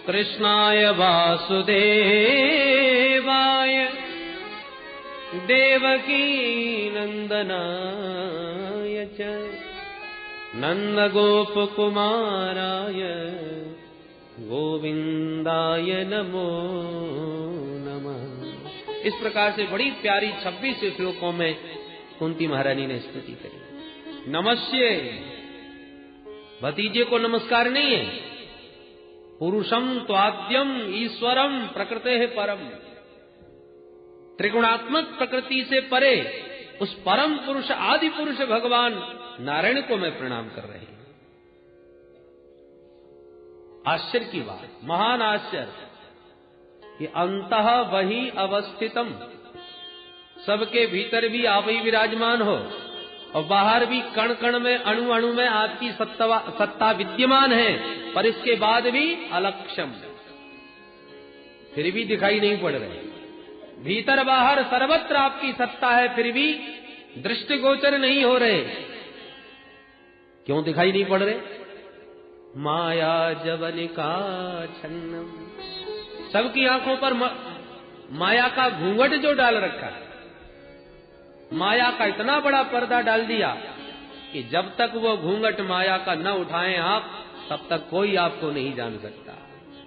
कृष्णाय वासुदेवाय देवकी नंदनाय च नंदगोपकुमाराय गोविंदाय नमो नमः। इस प्रकार से बड़ी प्यारी 26 श्लोकों में कुंती महारानी ने स्तुति करी। नमस्ये भतीजे को नमस्कार नहीं है, पुरुषम त्वाद्यम ईश्वरम प्रकृते परम, त्रिगुणात्मक प्रकृति से परे उस परम पुरुष आदि पुरुष भगवान नारायण को मैं प्रणाम कर रही हूं। आश्चर्य की बात, महान आश्चर्य कि अंतः वही अवस्थितम, सबके भीतर भी आप ही विराजमान हो और बाहर भी कण कण में अणु अणु में आपकी सत्ता विद्यमान है, पर इसके बाद भी अलक्षम, फिर भी दिखाई नहीं पड़ रहे। भीतर बाहर सर्वत्र आपकी सत्ता है, फिर भी दृष्टिगोचर नहीं हो रहे। क्यों दिखाई नहीं पड़ रहे? माया जवनिका छन्नम, सबकी आंखों पर माया का घूंघट जो डाल रखा है, माया का इतना बड़ा पर्दा डाल दिया कि जब तक वो घूंघट माया का न उठाएं आप, तब तक कोई आपको नहीं जान सकता,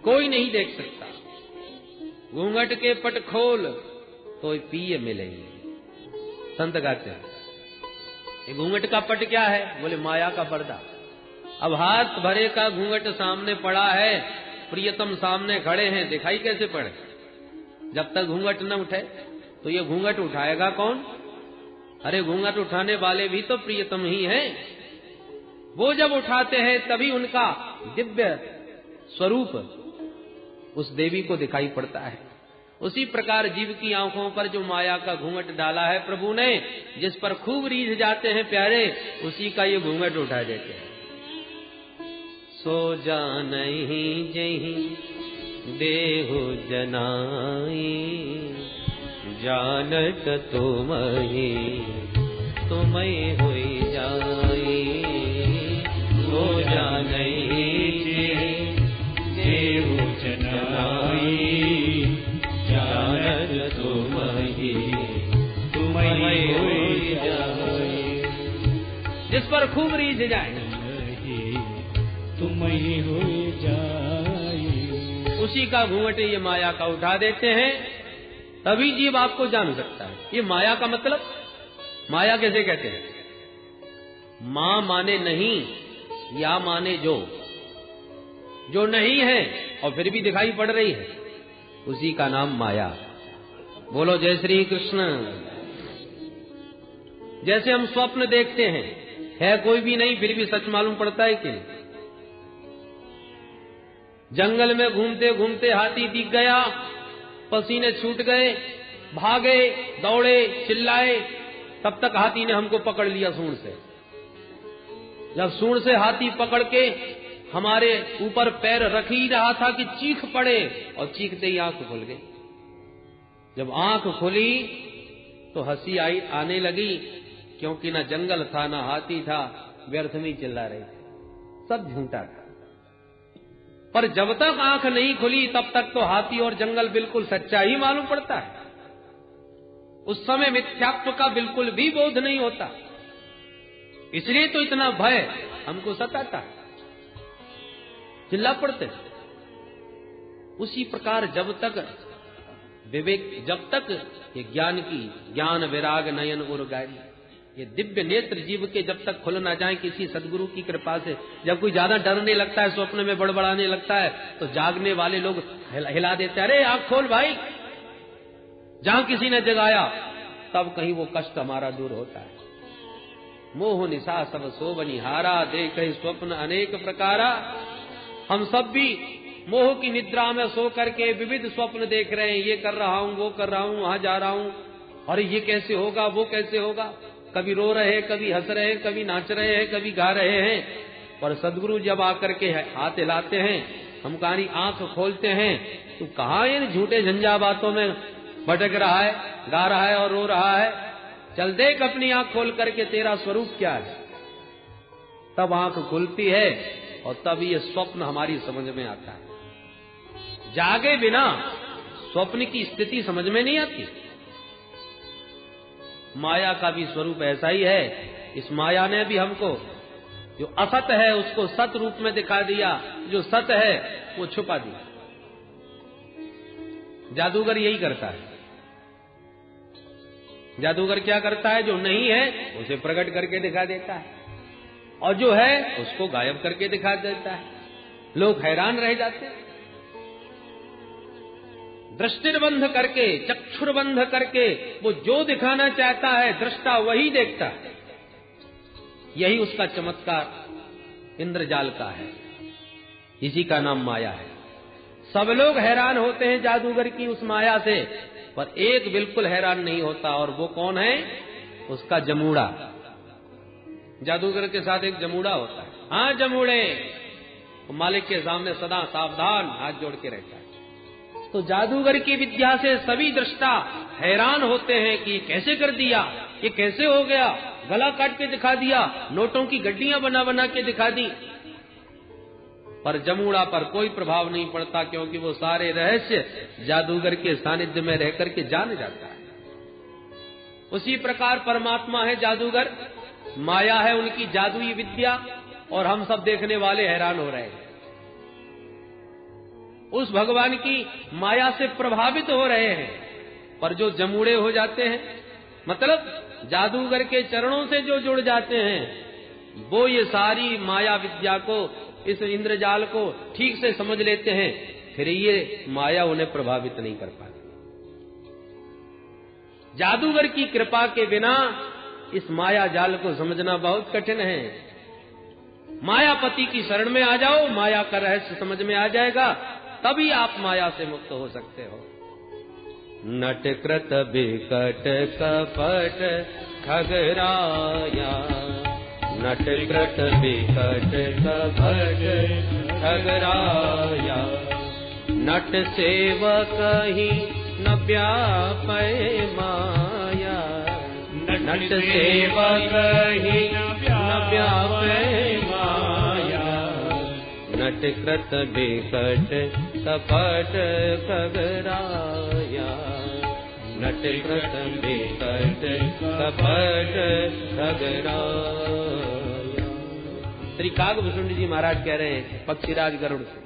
कोई नहीं देख सकता। घूंघट के पट खोल तो पिए मिलेंगे, संत गाते हैं। ये घूंघट का पट क्या है? बोले माया का पर्दा। अब हाथ भरे का घूंघट सामने पड़ा है, प्रियतम सामने खड़े हैं, दिखाई कैसे पड़े? जब तक घूंघट न उठे तो ये घूंघट उठाएगा कौन? अरे घूंघट उठाने वाले भी तो प्रियतम ही हैं। वो जब उठाते हैं तभी उनका दिव्य स्वरूप उस देवी को दिखाई पड़ता है। उसी प्रकार जीव की आंखों पर जो माया का घूंघट डाला है प्रभु ने, जिस पर खूब रीझ जाते हैं प्यारे, उसी का ये घूंघट उठा देते हैं। सो जानहि जहि देहु जनाई, जानत तुमहि तुमहि होई जाई। सो जानहि जहि देहु जनाई, जानत तुमहि तुमहि होई जाई। जिस पर खूब रीझ जाए तुमहि होई जाई, उसी का घूंघट ये माया का उठा देते हैं, तभी जीव आपको जान सकता है। ये माया का मतलब, माया कैसे कहते हैं? मां माने नहीं, या माने जो नहीं है और फिर भी दिखाई पड़ रही है, उसी का नाम माया। बोलो जय श्री कृष्ण। जैसे हम स्वप्न देखते हैं, है कोई भी नहीं, फिर भी सच मालूम पड़ता है कि नहीं? जंगल में घूमते घूमते हाथी दिख गया, पसीने छूट गए, भागे, दौड़े, चिल्लाए, तब तक हाथी ने हमको पकड़ लिया सूंड से। जब सूंड से हाथी पकड़ के हमारे ऊपर पैर रख ही रहा था कि चीख पड़े, और चीखते ही आंख खुल गई। जब आंख खुली तो हंसी आने लगी, क्योंकि ना जंगल था ना हाथी था, व्यर्थ में चिल्ला रहे थे, सब झूठा था। पर जब तक आंख नहीं खुली तब तक तो हाथी और जंगल बिल्कुल सच्चा ही मालूम पड़ता है। उस समय मिथ्यात्व का बिल्कुल भी बोध नहीं होता, इसलिए तो इतना भय हमको सताता है, चिल्ला पड़ते। उसी प्रकार जब तक विवेक, जब तक ये ज्ञान विराग नयन उर्गारी, ये दिव्य नेत्र जीव के जब तक खुल ना जाए किसी सदगुरु की कृपा से, जब कोई ज्यादा डरने लगता है, स्वप्न में बड़बड़ाने लगता है, तो जागने वाले लोग हिला देते हैं, अरे आंख खोल भाई। जहां किसी ने जगाया तब कहीं वो कष्ट हमारा दूर होता है। मोह निशा सब सो बनिहारा, देखे स्वप्न अनेक प्रकारा। हम सब भी मोह की निद्रा में सो करके विविध स्वप्न देख रहे हैं, ये कर रहा हूं, वो कर रहा हूं, वहां जा रहा हूं, अरे ये कैसे होगा, वो कैसे होगा। कभी रो रहे हैं, कभी हंस रहे हैं, कभी नाच रहे हैं, कभी गा रहे हैं। पर सदगुरु जब आकर के हाथ हिलाते हैं, हम कहानी आंख खोलते हैं, तो कहाँ इन झूठे झंझा बातों में भटक रहा है, गा रहा है और रो रहा है। चल देख अपनी आंख खोल करके तेरा स्वरूप क्या है। तब आंख खुलती है और तब ये स्वप्न हमारी समझ में आता है। जागे बिना स्वप्न की स्थिति समझ में नहीं आती। माया का भी स्वरूप ऐसा ही है। इस माया ने भी हमको जो असत है उसको सत रूप में दिखा दिया, जो सत है वो छुपा दिया। जादूगर यही करता है। जादूगर क्या करता है? जो नहीं है उसे प्रकट करके दिखा देता है, और जो है उसको गायब करके दिखा देता है। लोग हैरान रह जाते हैं। दृष्टिर्बंध करके, चक्षुर्बंध करके वो जो दिखाना चाहता है दृष्टा वही देखता है। यही उसका चमत्कार इंद्रजाल का है। इसी का नाम माया है। सब लोग हैरान होते हैं जादूगर की उस माया से, पर एक बिल्कुल हैरान नहीं होता, और वो कौन है? उसका जमूड़ा। जादूगर के साथ एक जमूड़ा होता है। हाँ जमूड़े, तो मालिक के सामने सदा सावधान हाथ जोड़ के रहता है। तो जादूगर की विद्या से सभी दृष्टा हैरान होते हैं कि कैसे कर दिया, ये कैसे हो गया, गला काट के दिखा दिया, नोटों की गड्डियां बना बना के दिखा दी। पर जमूड़ा पर कोई प्रभाव नहीं पड़ता, क्योंकि वो सारे रहस्य जादूगर के सानिध्य में रहकर के जान जाता है। उसी प्रकार परमात्मा है जादूगर, माया है उनकी जादुई विद्या, और हम सब देखने वाले हैरान हो रहे हैं। उस भगवान की माया से प्रभावित हो रहे हैं, पर जो जमूड़े हो जाते हैं, मतलब जादूगर के चरणों से जो जुड़ जाते हैं, वो ये सारी माया विद्या को, इस इंद्रजाल को ठीक से समझ लेते हैं। फिर ये माया उन्हें प्रभावित नहीं कर पाती। जादूगर की कृपा के बिना इस माया जाल को समझना बहुत कठिन है। मायापति की शरण में आ जाओ, माया का रहस्य समझ में आ जाएगा, तभी आप माया से मुक्त हो सकते हो। नटकृत बिकट कपट खगराया, नटकृत बिकट कपट खगराया, नट सेवक ही न व्यापै माया, नट सेवक ही न व्यापै माया, नटकृत बिकट कपट खगराया, नटकृत बिकट कपट खगराया। श्री कागभूषण जी महाराज कह रहे हैं पक्षीराज गरुड़ से,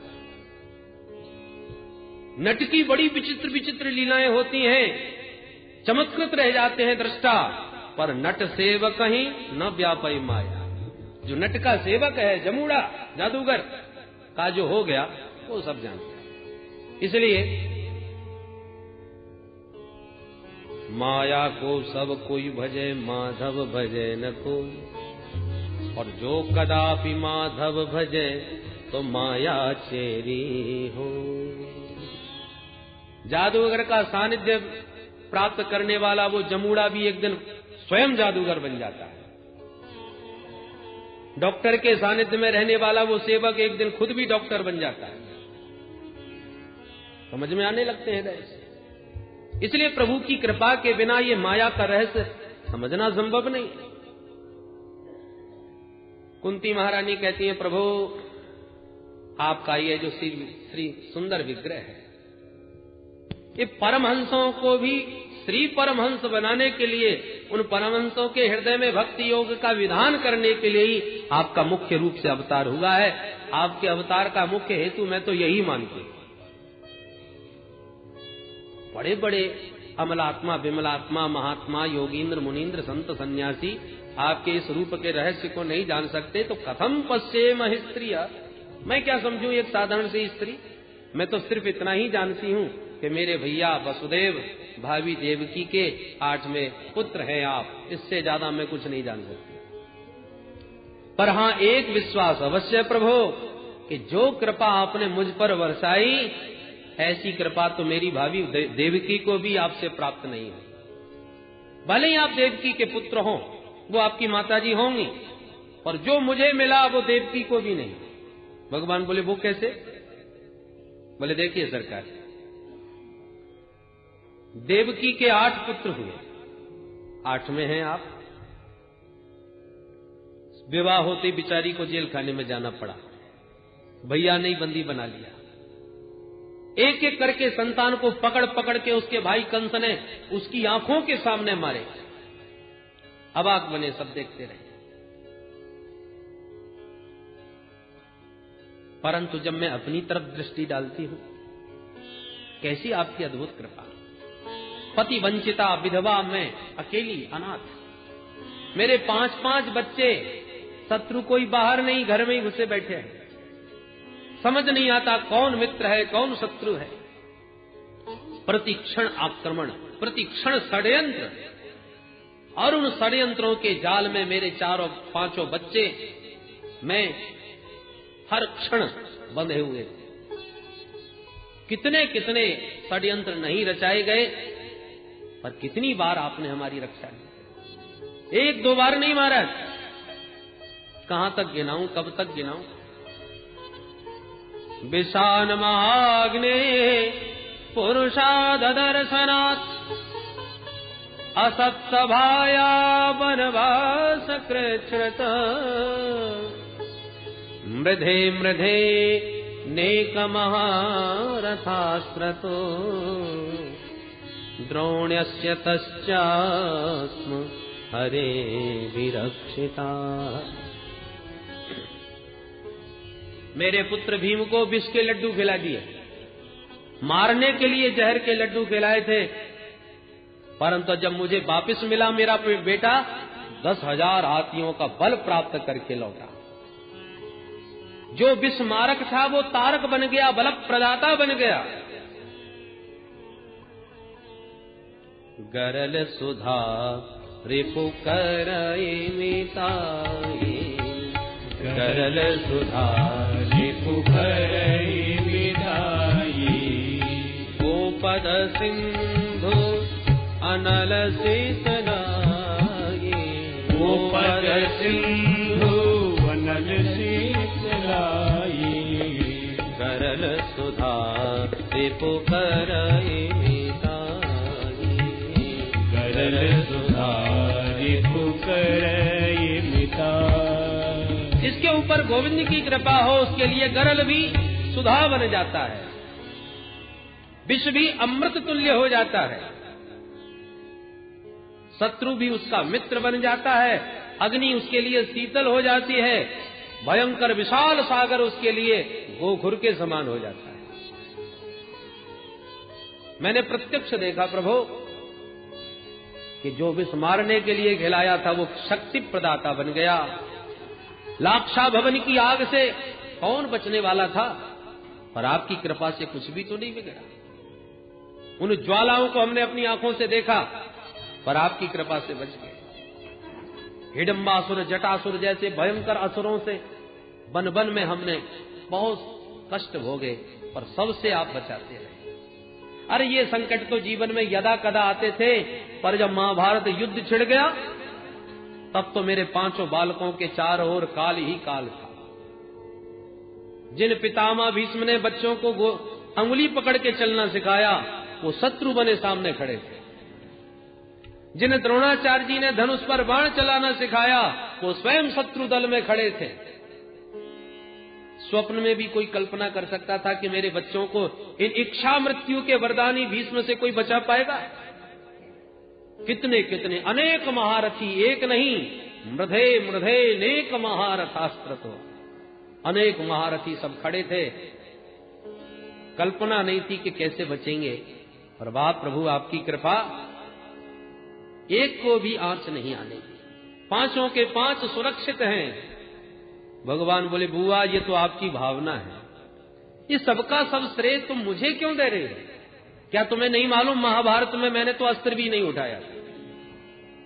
नट की बड़ी विचित्र विचित्र लीलाएं होती हैं, चमत्कृत रह जाते हैं दृष्टा, पर नट सेवक ही न व्यापै माया। जो नट का सेवक है, जमूड़ा जादूगर का जो हो गया, वो सब जानते हैं। इसलिए माया को सब कोई भजे, माधव भजे न कोई, और जो कदापि माधव भजे तो माया चेरी हो। जादूगर का सानिध्य प्राप्त करने वाला वो जमूड़ा भी एक दिन स्वयं जादूगर बन जाता है। डॉक्टर के सानिध्य में रहने वाला वो सेवक एक दिन खुद भी डॉक्टर बन जाता है। समझ में आने लगते हैं रहस्य। इसलिए प्रभु की कृपा के बिना ये माया का रहस्य समझना संभव नहीं। कुंती महारानी कहती है, प्रभु आपका ये जो श्री सुंदर विग्रह है, ये परमहंसों को भी श्री परमहंस बनाने के लिए, उन परमहंसों के हृदय में भक्ति योग का विधान करने के लिए ही आपका मुख्य रूप से अवतार हुआ है। आपके अवतार का मुख्य हेतु मैं तो यही मानती हूं। बड़े बड़े अमलात्मा, विमलात्मा, महात्मा, योगींद्र, मुनींद्र, संत, सन्यासी आपके इस रूप के रहस्य को नहीं जान सकते, तो कथम पश्येम स्त्रिय, मैं क्या समझूं एक साधारण सी स्त्री। मैं तो सिर्फ इतना ही जानती हूं कि मेरे भैया वसुदेव, भाभी देवकी के 8वें पुत्र हैं आप, इससे ज्यादा मैं कुछ नहीं जान सकती। पर हां, एक विश्वास अवश्य प्रभु, कि जो कृपा आपने मुझ पर बरसाई, ऐसी कृपा तो मेरी भाभी देवकी को भी आपसे प्राप्त नहीं है। भले ही आप देवकी के पुत्र हों, वो आपकी माताजी होंगी, और जो मुझे मिला वो देवकी को भी नहीं। भगवान बोले, वो कैसे? बोले, देखिए सरकार, देवकी के 8 पुत्र हुए, 8वें हैं आप। विवाह होते बिचारी को जेल खाने में जाना पड़ा, भैया ने बंदी बना लिया। एक एक करके संतान को पकड़ पकड़ के उसके भाई कंस ने उसकी आंखों के सामने मारे। अवाक बने, सब देखते रहे। परंतु जब मैं अपनी तरफ दृष्टि डालती हूं, कैसी आपकी अद्भुत कृपा। पति वंचिता विधवा, मैं अकेली अनाथ, मेरे 5-5 बच्चे, शत्रु कोई बाहर नहीं, घर में ही घुसे बैठे हैं। समझ नहीं आता कौन मित्र है कौन शत्रु है। प्रतिक्षण आक्रमण, प्रतिक्षण षड्यंत्र, और उन षड्यंत्रों के जाल में मेरे 4-5 बच्चे, मैं हर क्षण बंधे हुए थे। कितने कितने षड्यंत्र नहीं रचाए गए, पर कितनी बार आपने हमारी रक्षा की। 1-2 बार नहीं मारा। कहां तक गिनाऊं, कब तक गिनाऊं। विषान महाग्ने पुरुषाद दर्शनात् असत्सभाया वनवास कृच्छ्रत मृधे मृधे नेक महारथास्त्रतो द्रोण्यस्य तश्चास्म हरे विरक्षिता। मेरे पुत्र भीम को विष के लड्डू खिला दिए, मारने के लिए जहर के लड्डू खिलाए थे, परंतु जब मुझे वापस मिला मेरा बेटा 10,000 हाथियों का बल प्राप्त करके लौटा। जो विष मारक था वो तारक बन गया, बल प्रदाता बन गया। गरल सुधा रिपु करई मिताई, गरल सुधा रिपु करई मिताई, गोपद सिंधु अनल शीतलाई, गोपद सिंधु अनल शीतलाई, गरल सुधा रिपु करई मिताई, गरल सुधा रिपु करई मिताई। जिसके ऊपर गोविंद की कृपा हो उसके लिए गरल भी सुधा बन जाता है, विष भी अमृत तुल्य हो जाता है, शत्रु भी उसका मित्र बन जाता है, अग्नि उसके लिए शीतल हो जाती है, भयंकर विशाल सागर उसके लिए गोखुर के समान हो जाता है। मैंने प्रत्यक्ष देखा प्रभु कि जो विष मारने के लिए खिलाया था वो शक्ति प्रदाता बन गया। लाक्षा भवन की आग से कौन बचने वाला था, पर आपकी कृपा से कुछ भी तो नहीं बिगड़ा। उन ज्वालाओं को हमने अपनी आंखों से देखा, पर आपकी कृपा से बच गए। हिडंबासुर, जटासुर जैसे भयंकर असुरों से वन वन में हमने बहुत कष्ट भोगे, पर सबसे आप बचाते रहे। अरे ये संकट तो जीवन में यदा कदा आते थे, पर जब महाभारत युद्ध छिड़ गया तब तो मेरे 5 बालकों के चारों ओर काल ही काल था। जिन पितामह भीष्म ने बच्चों को अंगुली पकड़ के चलना सिखाया वो शत्रु बने सामने खड़े थे। जिन द्रोणाचार्य जी ने धनुष पर बाण चलाना सिखाया वो स्वयं शत्रु दल में खड़े थे। स्वप्न में भी कोई कल्पना कर सकता था कि मेरे बच्चों को इन इच्छा मृत्यु के वरदानी भीष्म से कोई बचा पाएगा? कितने कितने अनेक महारथी, एक नहीं, मृधे मृधे नेक महारथास्त्र, तो अनेक महारथी सब खड़े थे। कल्पना नहीं थी कि कैसे बचेंगे, पर बाप प्रभु आपकी कृपा, एक को भी आंच नहीं आने दी। 5 के 5 सुरक्षित हैं। भगवान बोले बुआ ये तो आपकी भावना है, ये सबका सब श्रेय तुम मुझे क्यों दे रहे हो? क्या तुम्हें नहीं मालूम महाभारत में मैंने तो अस्त्र भी नहीं उठाया,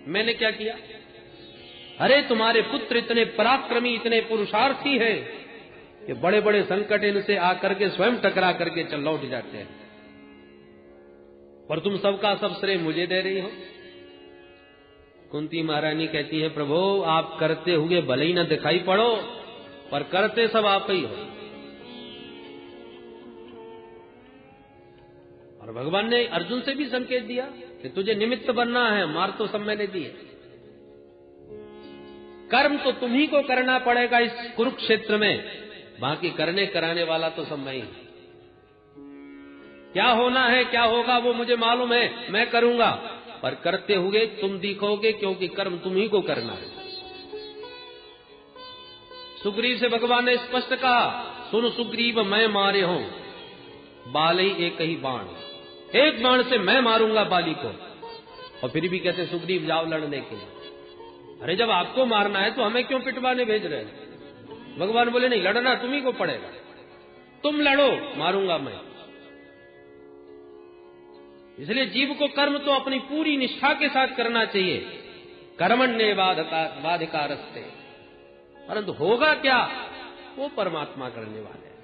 मैंने क्या किया? अरे तुम्हारे पुत्र इतने पराक्रमी, इतने पुरुषार्थी हैं कि बड़े बड़े संकट इनसे आकर के स्वयं टकरा करके चल लौट जाते हैं, पर तुम सबका सब श्रेय मुझे दे रही हो। कुंती महारानी कहती है प्रभु आप करते हुए भले ही न दिखाई पड़ो, पर करते सब आप ही हो। और भगवान ने अर्जुन से भी संकेत दिया कि तुझे निमित्त बनना है, मार तो सब मैंने दिए, कर्म तो तुम्ही को करना पड़ेगा इस कुरुक्षेत्र में, बाकी करने कराने वाला तो सब मैं ही। क्या होना है, क्या होगा वो मुझे मालूम है, मैं करूंगा, पर करते हुए तुम दिखोगे, क्योंकि कर्म तुम ही को करना है। सुग्रीव से भगवान ने स्पष्ट कहा, सुन सुग्रीव मैं मारे हूं बाली एक ही बाण, एक बाण से मैं मारूंगा बाली को। और फिर भी कहते सुग्रीव जाओ लड़ने के लिए। अरे जब आपको मारना है तो हमें क्यों पिटवाने भेज रहे हैं? भगवान बोले नहीं, लड़ना तुम्ही को पड़ेगा, तुम लड़ो, मारूंगा मैं। इसलिए जीव को कर्म तो अपनी पूरी निष्ठा के साथ करना चाहिए, कर्मण्ये वाधिकारस्ते, परंतु होगा क्या वो परमात्मा करने वाले हैं।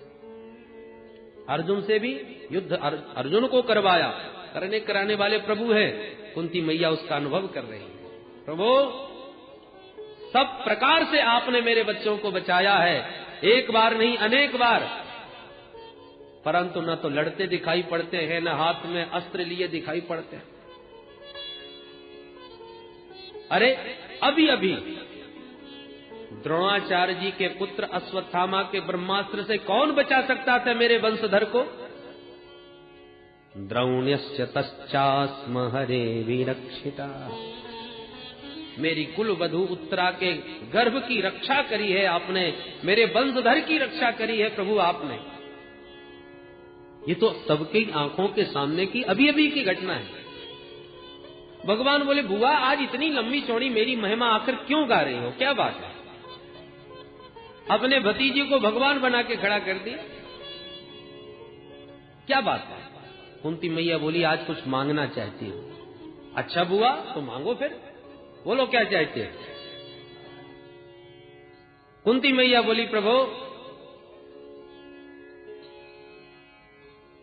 अर्जुन से भी युद्ध अर्जुन को करवाया, करने कराने वाले प्रभु हैं। कुंती मैया उसका अनुभव कर रही है। प्रभु सब प्रकार से आपने मेरे बच्चों को बचाया है, एक बार नहीं अनेक बार, परंतु न तो लड़ते दिखाई पड़ते हैं, न हाथ में अस्त्र लिए दिखाई पड़ते हैं। अरे अभी अभी द्रोणाचार्य जी के पुत्र अश्वत्थामा के ब्रह्मास्त्र से कौन बचा सकता था मेरे वंशधर को? द्रोण्यश्च तश्चास्म हरे विरक्षिता, मेरी कुल वधू उत्तरा के गर्भ की रक्षा करी है आपने, मेरे वंशधर की रक्षा करी है प्रभु आपने। ये तो सबकी आंखों के सामने की अभी अभी की घटना है। भगवान बोले बुआ आज इतनी लंबी चौड़ी मेरी महिमा आखिर क्यों गा रही हो, क्या बात है? अपने भतीजे को भगवान बना के खड़ा कर दिया, क्या बात है? कुंती मैया बोली आज कुछ मांगना चाहती हूं। अच्छा बुआ तो मांगो, फिर बोलो क्या चाहते हैं? कुंती मैया बोली प्रभु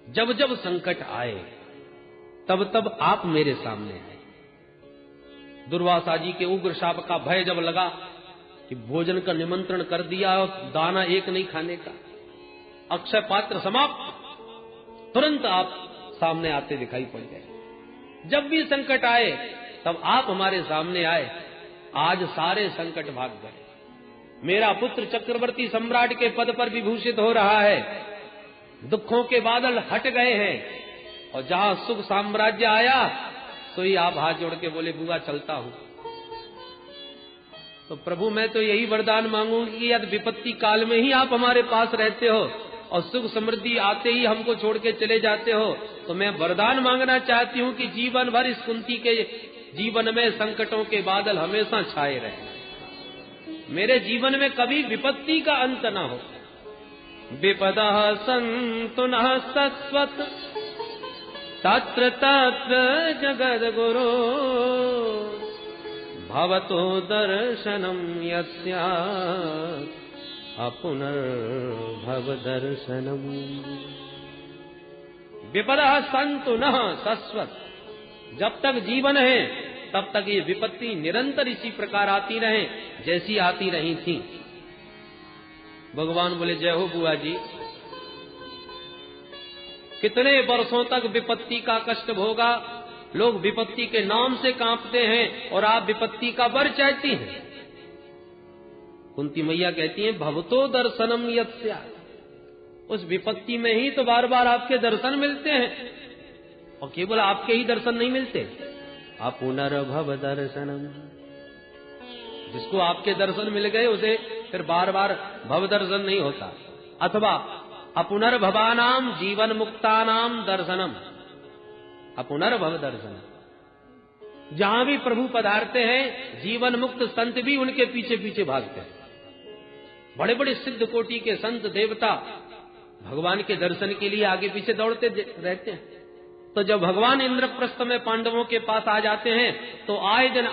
जब जब संकट आए तब तब आप मेरे सामने आए। दुर्वासा जी के उग्र शाप का भय जब लगा कि भोजन का निमंत्रण कर दिया और दाना एक नहीं खाने का, अक्षय पात्र समाप्त, तुरंत आप सामने आते दिखाई पड़ गए। जब भी संकट आए तब आप हमारे सामने आए। आज सारे संकट भाग गए। मेरा पुत्र चक्रवर्ती सम्राट के पद पर विभूषित हो रहा है, दुखों के बादल हट गए हैं, और जहां सुख साम्राज्य आया तो ही आप हाथ जोड़ के बोले बुआ चलता हूं। तो प्रभु मैं तो यही वरदान मांगूंगी कि यदि विपत्ति काल में ही आप हमारे पास रहते हो और सुख समृद्धि आते ही हमको छोड़ के चले जाते हो, तो मैं वरदान मांगना चाहती हूं कि जीवन भर इस कुंती के जीवन में संकटों के बादल हमेशा छाए रहे, मेरे जीवन में कभी विपत्ति का अंत न हो। विपदः सन्तु नः शश्वत् तत्र तत्र जगद्गुरो भवतो दर्शनं यस्यात् अपुनर्भव दर्शनम्। विपदः सन्तु नः शश्वत्, जब तक जीवन है तब तक ये विपत्ति निरंतर इसी प्रकार आती रहे जैसी आती रही थी। भगवान बोले जय हो बुआ जी, कितने वर्षों तक विपत्ति का कष्ट भोगा, लोग विपत्ति के नाम से कांपते हैं और आप विपत्ति का वर चाहती हैं। कुंती मैया कहती हैं भवतो दर्शनम यत्स्या, उस विपत्ति में ही तो बार बार आपके दर्शन मिलते हैं, और केवल आपके ही दर्शन नहीं मिलते, अपुनर्भव दर्शनम, जिसको आपके दर्शन मिल गए उसे फिर बार बार भव दर्शन नहीं होता। अथवा अपुनर्भवानाम जीवन मुक्तानाम दर्शनम, अपुनर्भव दर्शनम, जहां भी प्रभु पधारते हैं जीवन मुक्त संत भी उनके पीछे पीछे भागते हैं। बड़े बड़े सिद्ध कोटि के संत देवता भगवान के दर्शन के लिए आगे पीछे दौड़ते रहते हैं। तो जब भगवान इंद्रप्रस्थ में पांडवों के पास आ जाते हैं तो आए दिन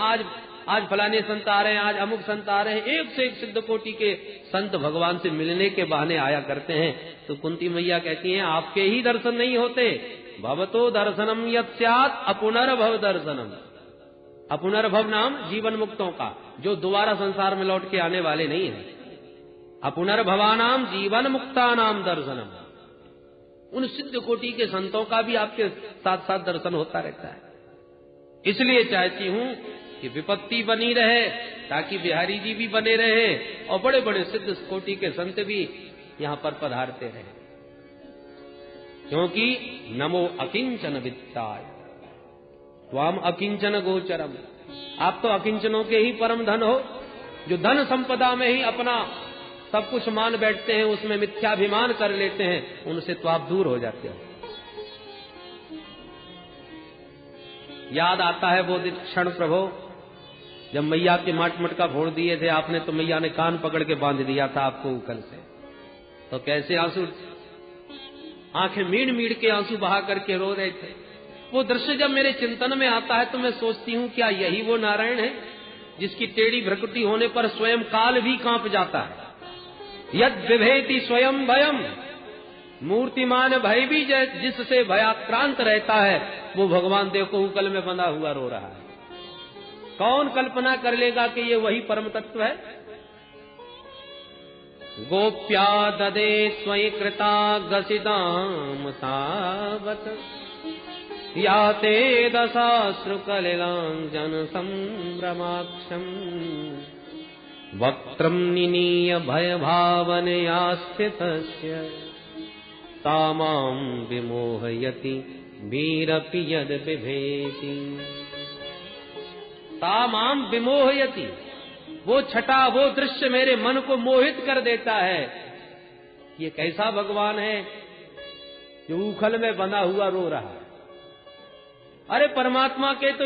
आज फलाने संत आ रहे हैं, आज अमुक संत आ रहे हैं, एक से एक सिद्ध कोटि के संत भगवान से मिलने के बहाने आया करते हैं। तो कुंती मैया कहती हैं आपके ही दर्शन नहीं होते, भवतो दर्शनम यत्स्यात् अपुनर्भव दर्शनम। अपुनर्भव नाम जीवन मुक्तों का, जो दोबारा संसार में लौट के आने वाले नहीं है। अपुनर्भवानाम जीवन मुक्तानाम दर्शनम, उन सिद्ध कोटि के संतों का भी आपके साथ साथ दर्शन होता रहता है। इसलिए चाहती हूं कि विपत्ति बनी रहे ताकि बिहारी जी भी बने रहे और बड़े बड़े सिद्ध कोटि के संत भी यहां पर पधारते रहे। क्योंकि नमो अकिंचन वित्ताय त्वाम अकिंचन गोचरम। आप तो अकिंचनों के ही परम धन हो, जो धन संपदा में ही अपना सब कुछ मान बैठते हैं, उसमें मिथ्याभिमान कर लेते हैं, उनसे तो आप दूर हो जाते हो। याद आता है वो क्षण प्रभु जब मैया के माट मटका फोड़ दिए थे आपने, तो मैया ने कान पकड़ के बांध दिया था आपको उखल से, तो कैसे आंसू, आंखें मीड़ मीड़ के आंसू बहा करके रो रहे थे। वो दृश्य जब मेरे चिंतन में आता है तो मैं सोचती हूं क्या यही वो नारायण है जिसकी टेढ़ी भ्रकुटी होने पर स्वयं काल भी कांप जाता है। यद विभेति स्वयं भयम, मूर्तिमान भय भी जिससे भयाक्रांत रहता है, वो भगवान देव को उकल में बंधा हुआ रो रहा है। कौन कल्पना कर लेगा कि ये वही परम तत्व है। गोप्या ददे स्वयं कृता गसिदाम तावत याते दशाश्रु कलिलांजन संभ्रमाक्षम वक्त्रम निनीय भय भावनया स्थितस्य तामां विमोहयति वीरपि यद बिभेति। तामां विमोहयति, वो छटा, वो दृश्य मेरे मन को मोहित कर देता है। ये कैसा भगवान है जो उखल में बंधा हुआ रो रहा है। अरे परमात्मा के तो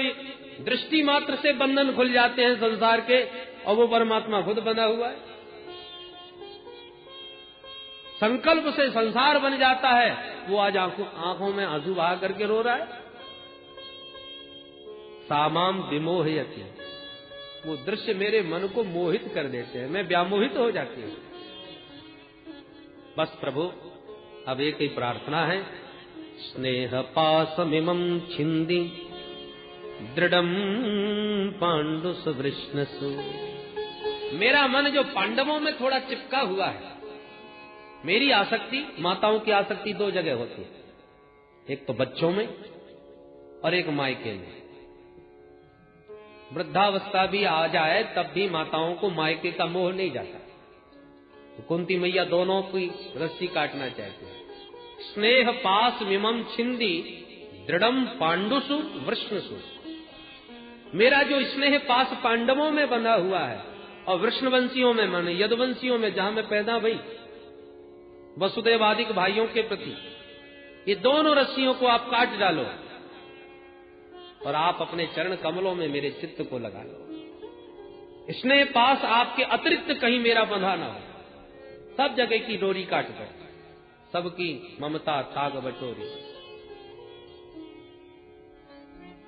दृष्टि मात्र से बंधन खुल जाते हैं संसार के, और वो परमात्मा खुद बंधा हुआ है। संकल्प से संसार बन जाता है, वो आज आंखों में आंसू बहा करके रो रहा है। सामाम विमोहयति, वो दृश्य मेरे मन को मोहित कर देते हैं, मैं व्यामोहित हो जाती हूं। बस प्रभु अब एक ही प्रार्थना है, स्नेह पासमिमं छिंदी दृढ़म पांडुस वृष्णसु। मेरा मन जो पांडवों में थोड़ा चिपका हुआ है, मेरी आसक्ति, माताओं की आसक्ति दो जगह होती है, एक तो बच्चों में और एक मायके में। वृद्धावस्था भी आ जाए तब भी माताओं को मायके का मोह नहीं जाता, तो कुंती मैया दोनों की रस्सी काटना चाहती है। स्नेह पास मिमम छिंदी दृढ़म पांडुसु वृष्णसु। मेरा जो स्नेह पास पांडवों में बंधा हुआ है और वृष्णवंशियों में, माने यदुवंशियों में जहां मैं पैदा हुई, वसुदेवादिक भाइयों के प्रति, ये दोनों रस्सियों को आप काट डालो और आप अपने चरण कमलों में मेरे चित्त को लगा लो। स्नेह पास आपके अतिरिक्त कहीं मेरा बंधा ना हो, सब जगह की डोरी काट दो, सबकी ममता थाग बटोरी।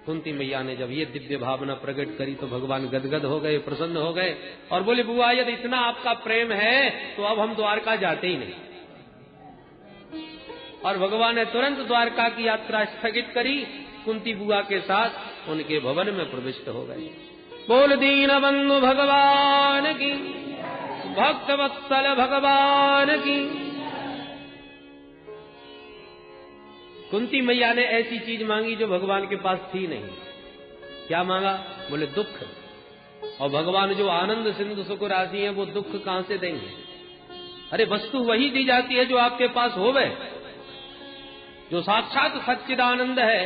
कुंती मैया ने जब ये दिव्य भावना प्रकट करी तो भगवान गदगद हो गए, प्रसन्न हो गए और बोले, बुआ यदि इतना आपका प्रेम है तो अब हम द्वारका जाते ही नहीं। और भगवान ने तुरंत द्वारका की यात्रा स्थगित करी, कुंती बुआ के साथ उनके भवन में प्रविष्ट हो गए। बोल दीन बंधु भगवान की, भक्त वत्सल भगवान की। कुंती मैया ने ऐसी चीज मांगी जो भगवान के पास थी नहीं। क्या मांगा? बोले दुख। और भगवान जो आनंद सिंधु सुख राशि है, वो दुख कहां से देंगे? अरे वस्तु वही दी जाती है जो आपके पास होवे। जो साक्षात सच्चिदानंद है,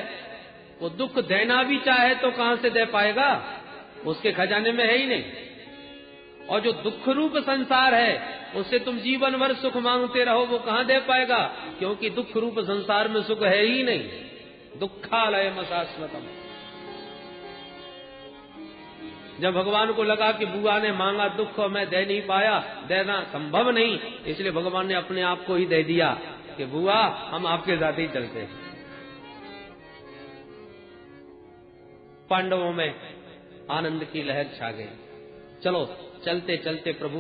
वो दुख देना भी चाहे तो कहां से दे पाएगा? उसके खजाने में है ही नहीं। और जो दुख रूप संसार है, उससे तुम जीवन भर सुख मांगते रहो, वो कहां दे पाएगा? क्योंकि दुख रूप संसार में सुख है ही नहीं। दुखालयम शाश्वतम। जब भगवान को लगा कि बुआ ने मांगा दुख और मैं दे नहीं पाया, देना संभव नहीं, इसलिए भगवान ने अपने आप को ही दे दिया कि बुआ हम आपके साथ ही चलते हैं। पांडवों में आनंद की लहर छा गई। चलो चलते चलते प्रभु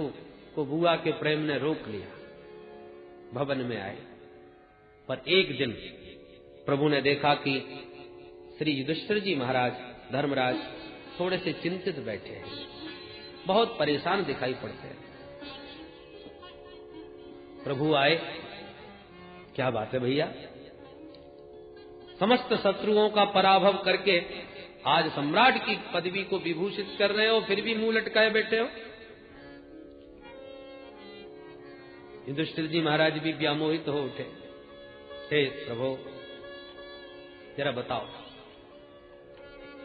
को बुआ के प्रेम ने रोक लिया, भवन में आए। पर एक दिन प्रभु ने देखा कि श्री युधिष्ठिर जी महाराज, धर्मराज थोड़े से चिंतित बैठे हैं, बहुत परेशान दिखाई पड़ते हैं। प्रभु आए, क्या बात है भैया? समस्त शत्रुओं का पराभव करके आज सम्राट की पदवी को विभूषित कर रहे हो, फिर भी मुंह लटकाए बैठे हो। युधिष्ठिर जी महाराज भी व्यामोहित हो उठे। हे प्रभु, जरा बताओ,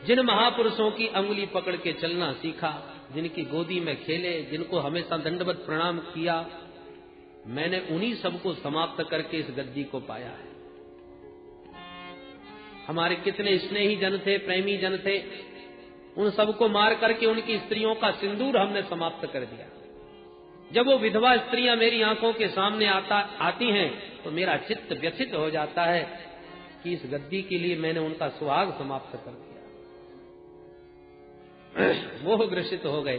जिन महापुरुषों की अंगुली पकड़ के चलना सीखा, जिनकी गोदी में खेले, जिनको हमेशा दंडवत प्रणाम किया, मैंने उन्हीं सबको समाप्त करके इस गद्दी को पाया है। हमारे कितने स्नेही जन थे, प्रेमी जन थे, उन सबको मार करके उनकी स्त्रियों का सिंदूर हमने समाप्त कर दिया। जब वो विधवा स्त्रियां मेरी आंखों के सामने आती हैं तो मेरा चित्त व्यथित हो जाता है कि इस गद्दी के लिए मैंने उनका सुहाग समाप्त कर दिया। मोह ग्रसित हो गए।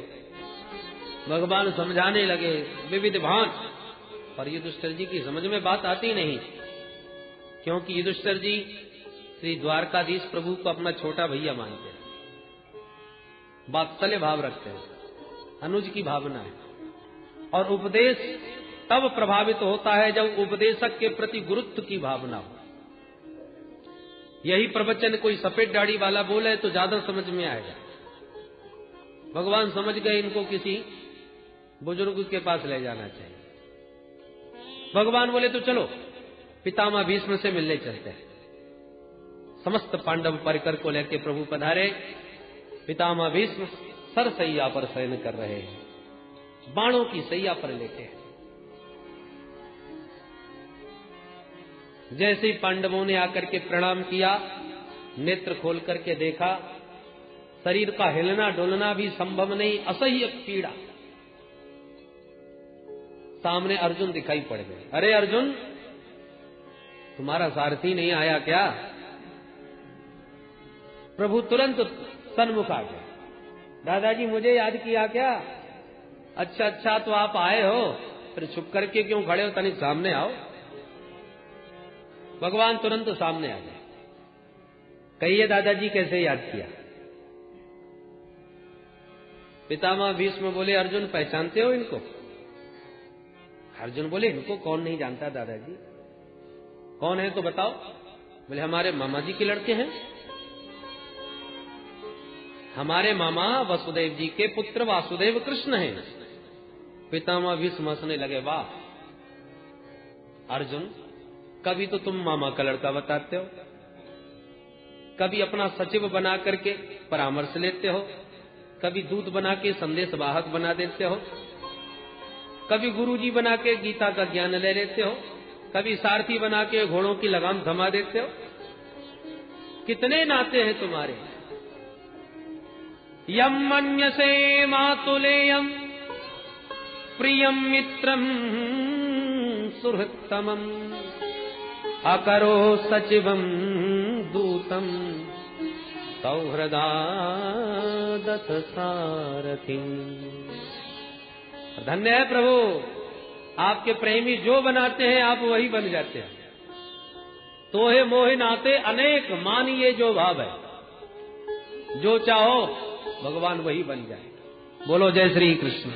भगवान समझाने लगे विविध भांत, पर युधिष्ठिर जी की समझ में बात आती नहीं, क्योंकि युधिष्ठिर जी श्री द्वारकाधीश प्रभु को अपना छोटा भैया मानते हैं, वात्सल्य भाव रखते हैं, अनुज की भावना है। और उपदेश तब प्रभावित होता है जब उपदेशक के प्रति गुरुत्व की भावना हो। यही प्रवचन कोई सफेद दाढ़ी वाला बोले तो ज्यादा समझ में आएगा। भगवान समझ गए इनको किसी बुजुर्ग के पास ले जाना चाहिए। भगवान बोले तो चलो पितामह भीष्म से मिलने चलते हैं। समस्त पांडव परिकर को लेकर प्रभु पधारे। पितामह भीष्म सरसैया पर शयन कर रहे हैं, बाणों की सैया पर लेटे हैं। जैसे ही पांडवों ने आकर के प्रणाम किया, नेत्र खोल करके देखा, शरीर का हिलना डुलना भी संभव नहीं, असह्य पीड़ा। सामने अर्जुन दिखाई पड़ गए। अरे अर्जुन, तुम्हारा सारथी नहीं आया क्या? प्रभु तुरंत सन्मुख आ गया। दादाजी मुझे याद किया क्या? अच्छा तो आप आए हो, फिर छुप करके क्यों खड़े हो, तनिक सामने आओ। भगवान तुरंत सामने आ गए। कहिए दादाजी कैसे याद किया? पितामह भीष्म बोले अर्जुन पहचानते हो इनको? अर्जुन बोले इनको कौन नहीं जानता दादाजी। कौन है तो बताओ। बोले हमारे मामा जी के लड़के हैं, हमारे मामा वसुदेव जी के पुत्र वासुदेव कृष्ण हैं। पितामह भीष्म हंसने लगे। वाह अर्जुन, कभी तो तुम मामा का लड़का बताते हो, कभी अपना सचिव बना करके परामर्श लेते हो, कभी दूत बना के संदेश वाहक बना देते हो, कभी गुरुजी बना के गीता का ज्ञान ले लेते हो, कभी सारथी बना के घोड़ों की लगाम थमा देते हो। कितने नाते हैं तुम्हारे। यम मन्यसे मातुलेयम प्रियम मित्रम सुहृत्तमम अकरो सचिवम दूतम सौहृदादथ सारथी। धन्य है प्रभु, आपके प्रेमी जो बनाते हैं आप वही बन जाते हैं। तोहे मोहे नाते अनेक मानिए जो भाव है, जो चाहो भगवान वही बन जाए। बोलो जय श्री कृष्ण।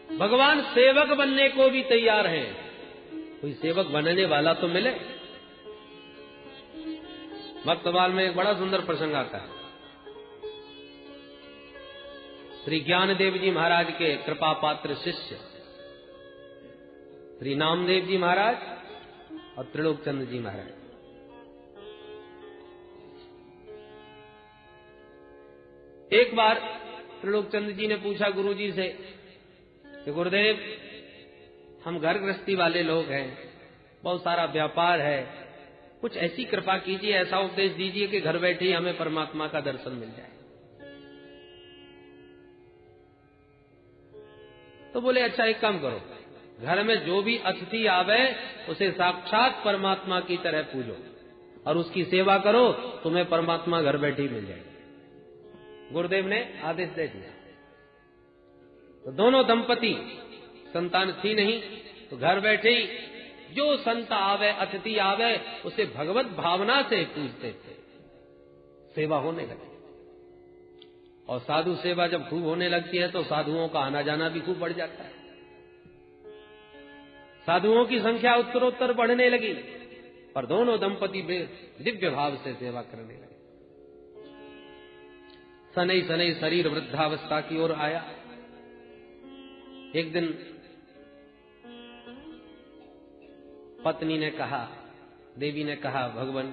भगवान सेवक बनने को भी तैयार हैं, कोई सेवक बनने वाला तो मिले। भक्तवाल में एक बड़ा सुंदर प्रसंग आता है। श्री ज्ञानदेव जी महाराज के कृपा पात्र शिष्य श्री नामदेव जी महाराज और त्रिलोकचंद्र जी महाराज। एक बार त्रिलोकचंद्र जी ने पूछा गुरुजी से कि गुरुदेव, हम घर गृहस्थी वाले लोग हैं, बहुत सारा व्यापार है, कुछ ऐसी कृपा कीजिए, ऐसा उपदेश दीजिए कि घर बैठे ही हमें परमात्मा का दर्शन मिल जाए। तो बोले अच्छा एक काम करो, घर में जो भी अतिथि आवे उसे साक्षात परमात्मा की तरह पूजो और उसकी सेवा करो, तुम्हें परमात्मा घर बैठे ही मिल जाएगा। गुरुदेव ने आदेश दे दिया। तो दोनों दंपति, संतान थी नहीं, तो घर बैठे ही जो संत आवे अतिथि आवे उसे भगवत भावना से पूजते थे। सेवा होने लगी और साधु सेवा जब खूब होने लगती है तो साधुओं का आना जाना भी खूब बढ़ जाता है। साधुओं की संख्या उत्तरोत्तर बढ़ने लगी, पर दोनों दंपति दिव्य भाव से सेवा करने लगे। सनई सनई शरीर वृद्धावस्था की ओर आया। एक दिन पत्नी ने कहा, देवी ने कहा, भगवान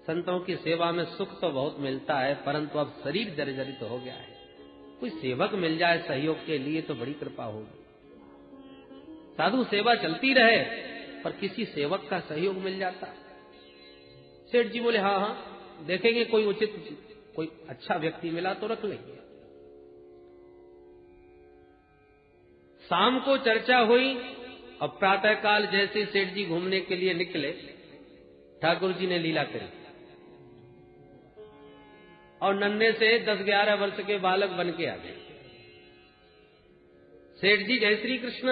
संतों की सेवा में सुख तो बहुत मिलता है, परंतु अब शरीर जर्जरित हो गया है, कोई सेवक मिल जाए सहयोग के लिए तो बड़ी कृपा होगी। साधु सेवा चलती रहे पर किसी सेवक का सहयोग मिल जाता। सेठ जी बोले, हाँ हाँ देखेंगे, कोई उचित कोई अच्छा व्यक्ति मिला तो रख लेंगे। शाम को चर्चा हुई और प्रातःकाल जैसे सेठ जी घूमने के लिए निकले, ठाकुर जी ने लीला करी और नन्हे से 10-11 वर्ष के बालक बन के आ गए। सेठ जी जय श्री कृष्ण,